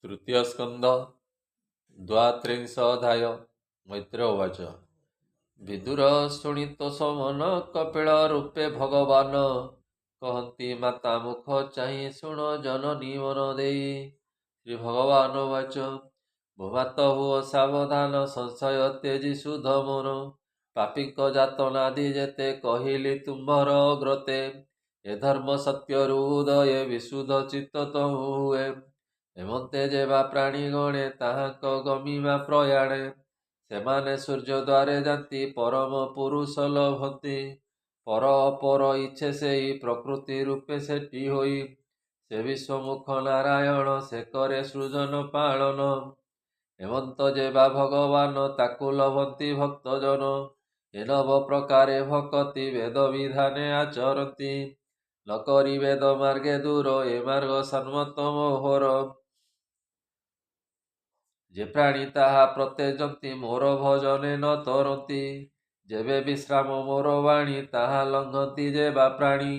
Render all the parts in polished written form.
तृतीय स्कंद द्वात्रिंशोऽध्याय। मैत्र उवाच। विदुर शुणितो सोमन कपिल रूपे भगवान कहन्ति माता मुख चाहि शुण जननी मन देई। श्री भगवान उवाच। भो मात हुओ सावधान संशय तेजी सुध मोर पापीक जातनादि जेते कहिली तुम्भर अग्रते ए धर्म सत्य हृदये विशुद्ध चित्त तहु हुए हेमन्ते जेवा प्राणी गणे ताहाक गमिमा प्रयाणे सेमाने सूर्य द्वारे जाति परम पुरुष लभन्ति पर अपर इच्छे सेई प्रकृति रूपे सेटी होई से विश्वमुख नारायण से करे सृजन पालन हेमंत जेवा भगवान ताकु लभन्ति भक्तजन ए नव प्रकारे भक्ति वेद विधाने आचरन्ति न करी वेद मार्गे दूर ए मार्ग सन्मतम होर जे प्राणी ताहा प्रत्यजन्ति मोर भजने न तरन्ति जेबे विश्राम मोर वाणी ताहा लंघन्ति जेबा प्राणी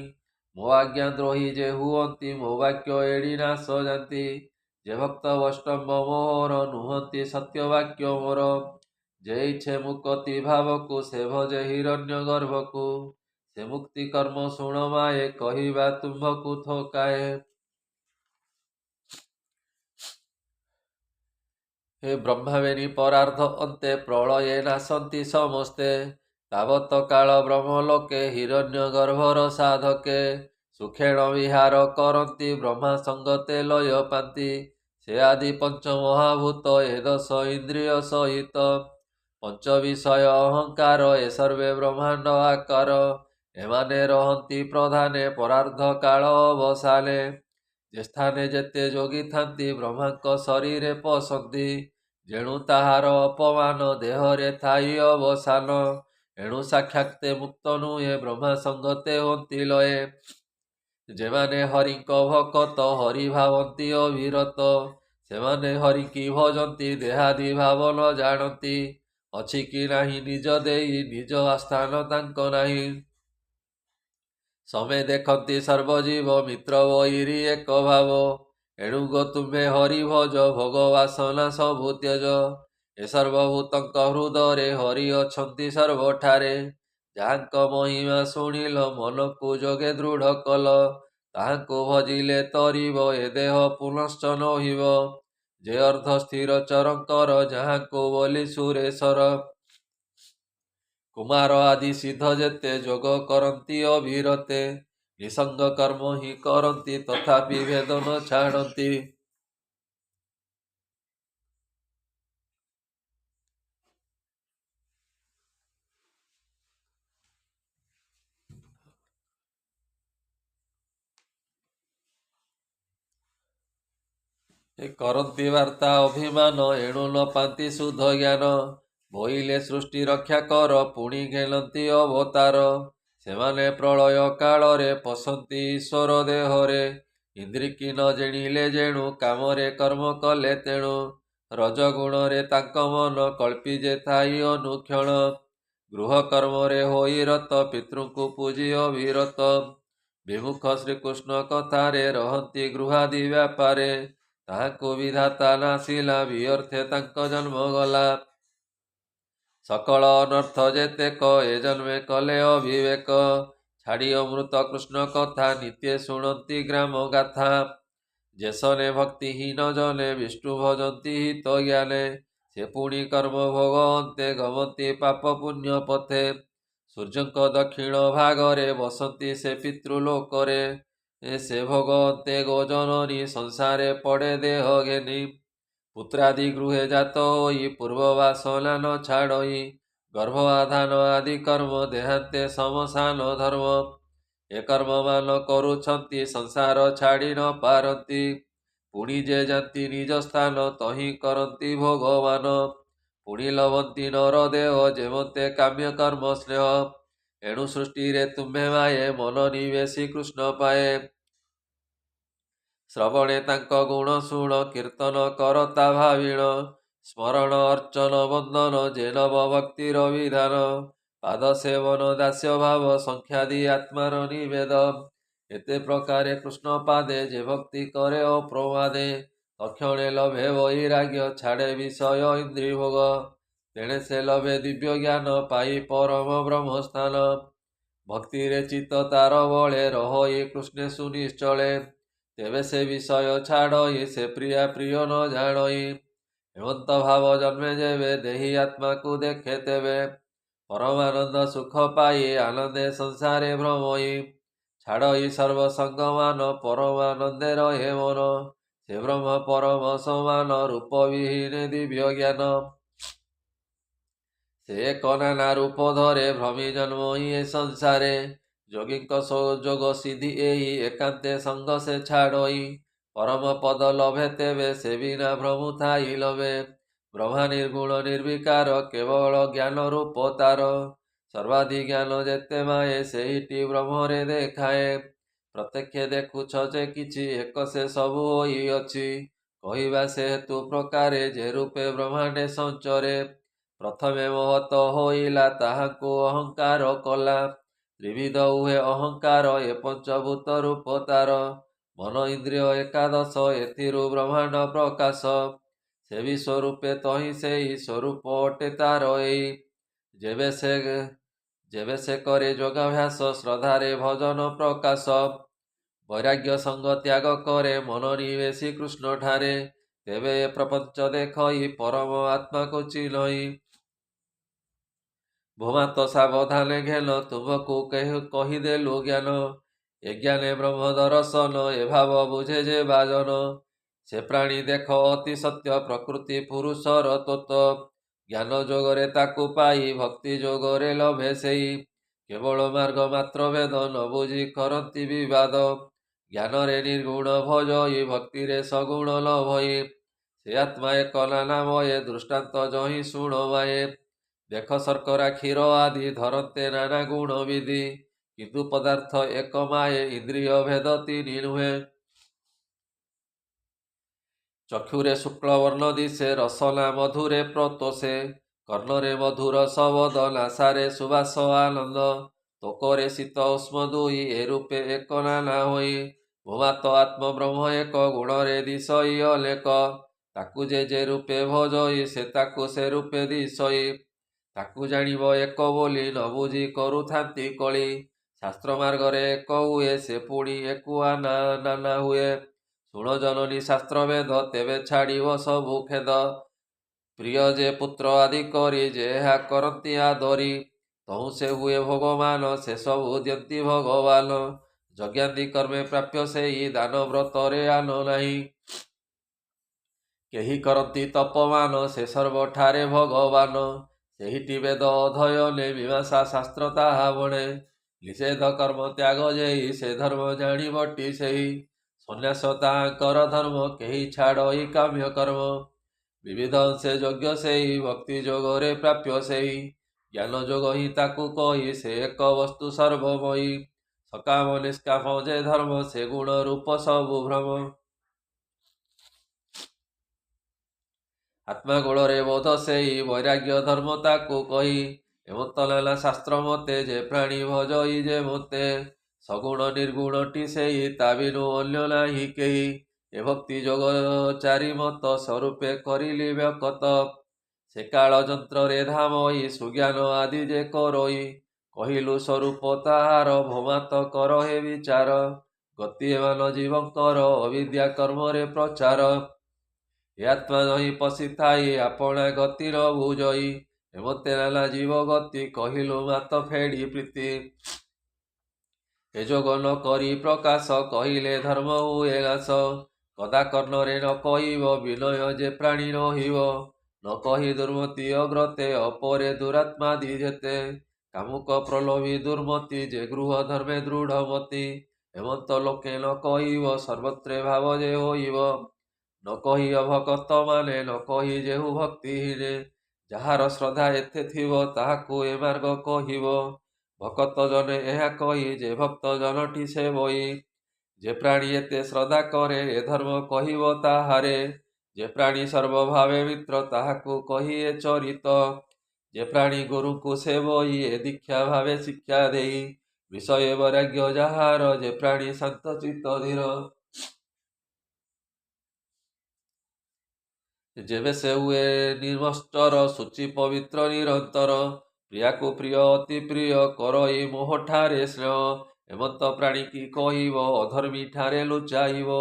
मो आज्ञा द्रोही जे हुअन्ति मो वाक्य एड़ी नाश जान्ति जे भक्त वैष्णव मोर नुहन्ति सत्य वाक्य मोर जे इच्छे मुक्ति भावकु से भजे हिरण्य गर्भकु से मुक्ति कर्म शुण माए कहिबा तुम्भकु थोकाए। हे ब्रह्मावेनी परार्ध अन्ते प्रलये नासन्ति समस्ते तावत काल ब्रह्मलोके हिरण्य गर्भर साधके सुखेण विहार करन्ति ब्रह्मा संगते लय पान्ति से आदि पंच महाभूत ए दश इंद्रिय सहित पंच विषय अहंकार ए सर्वे ब्रह्मांड आकार एमाने रहन्ति प्रधाने परार्ध काल अवसाने जे स्थाने जेते जोगी थांती ब्रह्मांक शरीरे पसंती जेणु ताहार अपमान देहरे थाई अवसान एणु साक्षाते मुक्त नुहे ब्रह्मा संगते होन्ति लये जेमाने हरिक भकत हरि भावन्ति अविरत सेमाने हरि की भजन्ति देहादि भाव न जानती अछि कि नाही निज देई निज आस्थान तांक नाही समे देखन्ति सर्वजीव मित्र वैरी एक भाव एणु गो तुम्हे हरि भज भोगवासना सबु त्यज ए सर्वभूतंक हृदय हरि अछन्ति सर्वठारे जाहांक महिमा शुणिल मनकु जोगे दृढ़ कल ताहांकु भजिले तरिब ए देह पुनश्च नहिब जे अर्ध स्थिर चरंकर जाहांकु बोली सुरेश्वर कुमार आदि सिद्ध जेते जोग करन्ति अविरते निसंग कर्म ही करन्ति तथापि भेद न छाड़न्ति करन्ति वार्ता अभिमान एणु न पान्ति शुद्ध ज्ञान बोइले सृष्टि रक्षा कर पुणी घेलन्ति अवतार सेमाने प्रलय कालरे पसन्ति ईश्वर देहरे इंद्रिकी न जेणिले जेणु कामरे कर्म कले तेणु रजगुणरे तांक मन कल्पी जे थाई अनुक्षण गृह कर्मरे होई रत पितृଙ୍କୁ पूजी अविरत विमुख श्रीकृष्ण कथारे रहन्ति गृहादि व्यापारे ताहांकु विधाता नासिला विअर्थे तांक जन्म गला सकल अनर्थ जेतेक ए जन्मे कले अविवेक छाड़ी अमृत कृष्ण कथा नित्य शुणन्ति ग्राम गाथा जेसने भक्तिहीन जने विष्णु भजन्ति हित ज्ञाने से पुणी कर्म भोग अन्ते गमन्ति पाप पुण्य पथे सूर्यंक दक्षिण भागरे बसन्ति से पितृलोकरे से भोग अन्ते गोजननी संसारे पड़े देह घेनी पुत्रादि गृहे जात होई पूर्ववासना न छाड़ई गर्भ आधान आदि कर्म देहांते समसान धर्म ए कर्म मान करुछन्ति संसार छाड़ी न पारन्ति पुणी जे जाति निज स्थान तहि करन्ति भगवान पुणी लभन्ति नर देह जेमते काम्य कर्म स्नेह एणु सृष्टि रे तुम्हे माये मन निवेशी कृष्ण पाए श्रवणे तांक गुण शुण कीर्तन करता भाविण स्मरण अर्चन बंदन जे नव भक्तिर विधान पाद सेवन दास्य भाव संख्यादि आत्मार निवेद एते प्रकारे कृष्ण पादे जे भक्ति करे अप्रमादे ତକ୍ଷଣେ ଲଭେ ବୈରାଗ୍ୟ ଛାଡ଼େ ବିଷୟ ଇନ୍ଦ୍ରିଭୋଗ। ତେଣେ ସେ ଲଭେ ଦିବ୍ୟ ଜ୍ଞାନ ପାଇ ପରମ ବ୍ରହ୍ମସ୍ଥାନ। ଭକ୍ତିରେ ଚିତ୍ତ ତାର ବଳେ ରହଇ କୃଷ୍ଣେ ସୁନିଶ୍ଚଳେ। ତେବେ ସେ ବିଷୟ ଛାଡ଼ଇ ସେ ପ୍ରିୟା ପ୍ରିୟ ନ ଜାଣଇ। ହେମନ୍ତ ଭାବ ଜନ୍ମେ ଯେବେ ଦେହି ଆତ୍ମାକୁ ଦେଖେ ତେବେ। ପରମାନନ୍ଦ ସୁଖ ପାଇ ଆନନ୍ଦେ ସଂସାରେ ଭ୍ରମଇ। ଛାଡ଼ଇ ସର୍ବସଙ୍ଗମାନ ପରମାନନ୍ଦେ ରହେ ମନ। ସେ ବ୍ରହ୍ମ ପରମ ସମାନ ରୂପ ବିହୀନେ ଦିବ୍ୟ ଜ୍ଞାନ। ସେ ଏକ ନାନା ରୂପ ଧରେ ଭ୍ରମି ଜନ୍ମଇ ଏ ସଂସାରେ। ଯୋଗୀଙ୍କ ଯୋଗ ସିଦ୍ଧି ଏଇ ଏକାନ୍ତେ ସଙ୍ଗ ସେ ଛାଡ଼ଇ। ପରମ ପଦ ଲଭେ ତେବେ ସେ ବିନା ଭ୍ରମୁ ଥାଇ ଲଭେ। ବ୍ରହ୍ମା ନିର୍ଗୁଣ ନିର୍ବିକାର କେବଳ ଜ୍ଞାନ ରୂପ ତାର। ସର୍ବାଧି ଜ୍ଞାନ ଯେତେ ମାଏ ସେହିଟି ବ୍ରହ୍ମରେ ଦେଖାଏ। ପ୍ରତ୍ୟକ୍ଷ ଦେଖୁଛ ଯେ କିଛି ଏକ ସେ ସବୁ ହୋଇଅଛି। କହିବା ସେ ହେତୁ ପ୍ରକାରେ ଯେ ରୂପେ ବ୍ରହ୍ମାଣ୍ଡେ ସଞ୍ଚରେ। ପ୍ରଥମେ ମହତ ହୋଇଲା ତାହାକୁ ଅହଙ୍କାର କଲା। ତ୍ରିବିଧ ହୁଏ ଅହଙ୍କାର ଏ ପଞ୍ଚଭୂତ ରୂପ ତାର। ମନ ଇନ୍ଦ୍ରିୟ ଏକାଦଶ ଏଥିରୁ ବ୍ରହ୍ମାଣ୍ଡ ପ୍ରକାଶ। ସେ ବି ସ୍ୱରୂପେ ତହିଁ ସେଇ ସ୍ୱରୂପ ଅଟେ ତାର ଏଇ। ଯେବେ ସେ କରେ ଯୋଗାଭ୍ୟାସ ଶ୍ରଦ୍ଧାରେ ଭଜନ ପ୍ରକାଶ। ବୈରାଗ୍ୟ ସଙ୍ଗ ତ୍ୟାଗ କରେ ମନ ନିବେଶୀ କୃଷ୍ଣ ଠାରେ। ତେବେ ଏ ପ୍ରପଞ୍ଚ ଦେଖଇ ପରମ ଆତ୍ମାକୁ ଚିହ୍ନଇ। ଭୂମାତ ସାବଧାନେ ଘେନ ତୁମକୁ କହିଦେଲୁ ଜ୍ଞାନ। ଏ ଜ୍ଞାନେ ବ୍ରହ୍ମ ଦର୍ଶନ ଏ ଭାବ ବୁଝେ ଯେ ବାଜନ। ସେ ପ୍ରାଣୀ ଦେଖ ଅତି ସତ୍ୟ ପ୍ରକୃତି ପୁରୁଷର ତତ୍ତ୍ୱ। ଜ୍ଞାନ ଯୋଗରେ ତାକୁ ପାଇ ଭକ୍ତି ଯୋଗରେ ଲଭେ ସେଇ। କେବଳ ମାର୍ଗ ମାତ୍ର ଭେଦ ନ ବୁଝି କରନ୍ତି ବିବାଦ। ଜ୍ଞାନରେ ନିର୍ଗୁଣ ଭଜଇ ଭକ୍ତିରେ ସଗୁଣ ଲଭଇ। ସେ ଆତ୍ମା ଏକ ନାନାମୟେ ଦୃଷ୍ଟାନ୍ତ ଯହିଁ ଶୁଣ ମାଏ। ଦେଖ ଶର୍କରା କ୍ଷୀର ଆଦି ଧରନ୍ତେ ନାନା ଗୁଣ ବିଧି। କିନ୍ତୁ ପଦାର୍ଥ ଏକ ମାଏ ଇନ୍ଦ୍ରିୟ ଭେଦ ତିନି ନୁହେଁ। ଚକ୍ଷୁରେ ଶୁକ୍ଳ ବର୍ଣ୍ଣ ଦିଶେ ରସନା ମଧୁରେ ପ୍ରତୋଷେ। କର୍ଣ୍ଣରେ ମଧୁର ଶବଦ ନାସାରେ ସୁବାସ ଆନନ୍ଦ। ତୋକରେ ଶୀତ ଉଷ୍ମ ଦୁଇ ଏ ରୂପେ ଏକ ନାନା ହୋଇ। ଭୂମାତ ଆତ୍ମ ବ୍ରହ୍ମ ଏକ ଗୁଣରେ ଦିଶଇ ଅଲେକ। ତାକୁ ଯେ ରୂପେ ଭଜଇ ସେ ତାକୁ ସେ ରୂପେ ଦିଶଇ। ତାକୁ ଜାଣିବ ଏକ ବୋଲି ନ ବୁଝି କରୁଥାନ୍ତି କଳି। ଶାସ୍ତ୍ର ମାର୍ଗରେ ଏକ ହୁଏ ସେ ପୁଣି ଏକୁଆ ନାନା ହୁଏ। ଶୁଣ ଜନନୀ ଶାସ୍ତ୍ର ବେଦ ତେବେ ଛାଡ଼ିବ ସବୁ ଖେଦ। ପ୍ରିୟ ଯେ ପୁତ୍ର ଆଦି କରି ଯେ ଏହା କରନ୍ତି ଆଦରି। ତହୁଁ ସେ ହୁଏ ଭଗବାନ ସେ ସବୁ ଦିଅନ୍ତି ଭଗବାନ। ଯଜ୍ଞାଦି କର୍ମେ ପ୍ରାପ୍ୟ ସେଇ ଦାନ ବ୍ରତରେ ଆନ ନାହିଁ। କେହି କରନ୍ତି ତପମାନ ସେ ସର୍ବଠାରେ ଭଗବାନ। ସେହିଟି ବେଦ ଅଧ୍ୟୟନେ ମୀମାଂସା ଶାସ୍ତ୍ର ତାହା ବଣେ। ନିଷେଧ କର୍ମ ତ୍ୟାଗ ଯେଇ ସେ ଧର୍ମ ଜାଣିବଟି ସେହି। ସନ୍ନ୍ୟାସ ତାହାଙ୍କର ଧର୍ମ କେହି ଛାଡ଼ଇ କାମ୍ୟ କର୍ମ। ବିବିଧ ଅଂଶେ ଯୋଗ୍ୟ ସେଇ ଭକ୍ତି ଯୋଗରେ ପ୍ରାପ୍ୟ ସେଇ। ଜ୍ଞାନ ଯୋଗ ହିଁ ତାକୁ କହି ସେ ଏକ ବସ୍ତୁ ସର୍ବମୟୀ। ସକାମ ନିଷ୍କାମ ଯେ ଧର୍ମ ସେ ଗୁଣ ରୂପ ସବୁ ଭ୍ରମ। ଆତ୍ମା ଗୋଳରେ ବୋଧ ସେଇ ବୈରାଗ୍ୟ ଧର୍ମ ତାକୁ କହି। ଏମନ୍ତ ନାନା ଶାସ୍ତ୍ର ମତେ ଯେ ପ୍ରାଣୀ ଭଜଇ ଯେ ମତେ। ସଗୁଣ ନିର୍ଗୁଣଟି ସେଇ ତା ବିନୁ ଅନ୍ୟ ନାହିଁ କେହି। ଏ ଭକ୍ତି ଯୋଗ ଚାରି ମତ ସ୍ୱରୂପେ କରିଲି ବ୍ୟକତ। ସେ କାଳ ଯନ୍ତ୍ରରେ ଧାମଇ ସୁଜ୍ଞାନ ଆଦି ଯେ କରଇ। କହିଲୁ ସ୍ୱରୂପ ତାହାର ଭୂମାତ କର ହେ ବିଚାର। ଗତି ଏମାନ ଜୀବଙ୍କର ଅବିଦ୍ୟା କର୍ମରେ ପ୍ରଚାର। ଏ ଆତ୍ମା ଯହିଁ ପଶିଥାଇ ଆପଣା ଗତି ନ ବୁଝଇ। ଏମତେ ନାନା ଜୀବ ଗତି କହିଲୁ ମାତ ଫେଡ଼ି ପ୍ରୀତି। ଏ ଯୋଗ ନ କରି ପ୍ରକାଶ କହିଲେ ଧର୍ମ ହୁଏ ନାଶ। କଦା କର୍ଣ୍ଣରେ ନ କହିବ ବିନୟ ଯେ ପ୍ରାଣୀ ରହିବ। ନ କହି ଦୁର୍ମତି ଅଗ୍ରତେ ଅପରେ ଦୁରାତ୍ମାଦି ଯେତେ। କାମୁକ ପ୍ରଲୋଭୀ ଦୁର୍ମତି ଯେ ଗୃହ ଧର୍ମେ ଦୃଢ଼ମତି। ଏମନ୍ତ ଲୋକେ ନ କହିବ ସର୍ବତ୍ରେ ଭାବ ଯେ ହୋଇବ। ନ କହି ଅଭକତ ମାନେ ନ କହି ଯେହୁ ଭକ୍ତିହୀନେ। ଯାହାର ଶ୍ରଦ୍ଧା ଏତେ ଥିବ ତାହାକୁ ଏ ମାର୍ଗ କହିବ। ଭକତ ଜନେ ଏହା କହି ଯେ ଭକ୍ତ ଜନଟି ସେ ବଇ। ଯେ ପ୍ରାଣୀ ଏତେ ଶ୍ରଦ୍ଧା କରେ ଏ ଧର୍ମ କହିବ ତାହାରେ। ଯେ ପ୍ରାଣୀ ସର୍ବଭାବେ ମିତ୍ର ତାହାକୁ କହି ଏ ଚରିତ। ଯେ ପ୍ରାଣୀ ଗୁରୁଙ୍କୁ ସେ ବଇ ଏ ଦୀକ୍ଷା ଭାବେ ଶିକ୍ଷା ଦେଇ। ବିଷୟ ବୈରାଗ୍ୟ ଯାହାର ଯେ ପ୍ରାଣୀ ଶାନ୍ତ ଚିତ୍ତ ଧୀର। ଯେବେ ସେ ହୁଏ ନିର୍ମଷ୍ଟର ଶୁଚି ପବିତ୍ର ନିରନ୍ତର ପ୍ରିୟାକୁ ପ୍ରିୟ ଅତି ପ୍ରିୟ କରଇ ମୋହଠାରେ ସ୍ନେହ ହେମନ୍ତ ପ୍ରାଣୀ କି କହିବ ଅଧର୍ମୀ ଠାରେ ଲୁଚାଇବ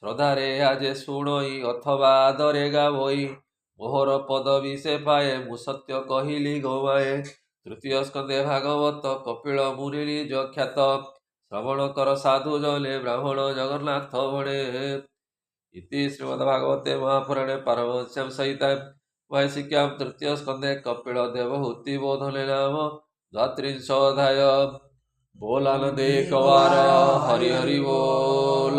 ଶ୍ରଦ୍ଧାରେ ଆଜେ ଶୁଣଇ ଅଥବା ଆଦରେ ଗାବଇ ମୋହର ପଦବୀ ସେ ପାଏ ମୁଁ ସତ୍ୟ କହିଲି ଗୋମାଏ ତୃତୀୟ ସ୍କନ୍ଧେ ଭାଗବତ କପିଳ ମୁନି ନିଜ ଖ୍ୟାତ ଶ୍ରବଣ କର ସାଧୁ ଜଲେ ବ୍ରାହ୍ମଣ ଜଗନ୍ନାଥ ବଣେ इति श्रीमद्भागवते महापुराणे पारमहंस्यां सहितां वार्षिक्यां तृतीय स्कन्धे कपिल देवहूति बोधने नाम द्वात्रिंशोऽध्याय बोल आनंद एक बार हरि हरि बोल।